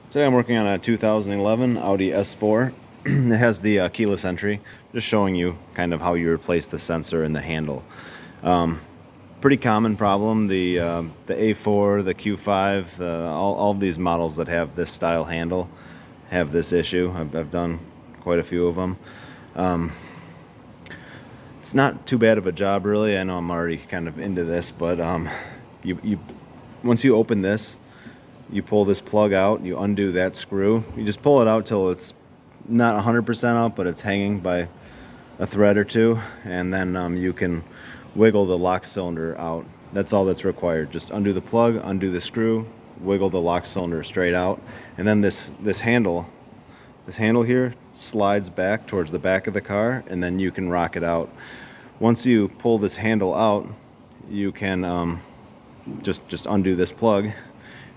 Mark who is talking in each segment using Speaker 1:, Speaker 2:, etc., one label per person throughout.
Speaker 1: Today I'm working on a 2011 Audi S4. It has the keyless entry, just showing you kind of how you replace the sensor in the handle. Pretty common problem. The A4, the Q5, all of these models that have this style handle have this issue. I've done quite a few of them. It's not too bad of a job, really. I know I'm already kind of into this, but you once you open this, you pull this plug out, you undo that screw. You just pull it out till it's not 100% out, but it's hanging by a thread or two, and then you can wiggle the lock cylinder out. That's all that's required. Just undo the plug, undo the screw, wiggle the lock cylinder straight out, and then this handle here slides back towards the back of the car, and then you can rock it out. Once you pull this handle out, you can just undo this plug,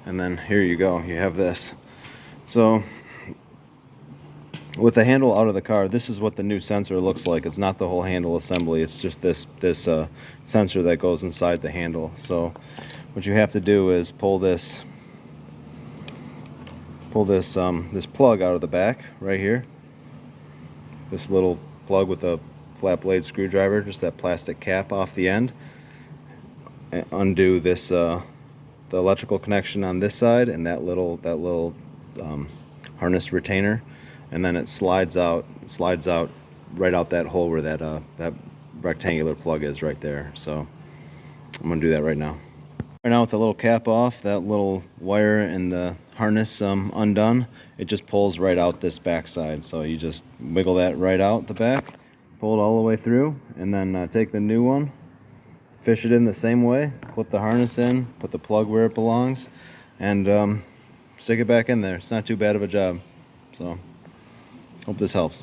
Speaker 1: and then here you go, you have this. So with the handle out of the car, this is what the new sensor looks like. It's not the whole handle assembly, it's just this sensor that goes inside the handle. So what you have to do is pull this plug out of the back right here, this little plug with a flat blade screwdriver, just that plastic cap off the end, and undo this the electrical connection on this side and that little harness retainer, and then it slides out right out that hole where that rectangular plug is right there. So I'm gonna do that right now. Right now, with the little cap off, that little wire and the harness undone, it just pulls right out this back side. So you just wiggle that right out the back, pull it all the way through, and then take the new one, fish it in the same way, clip the harness in, put the plug where it belongs, and stick it back in there. It's not too bad of a job. So hope this helps.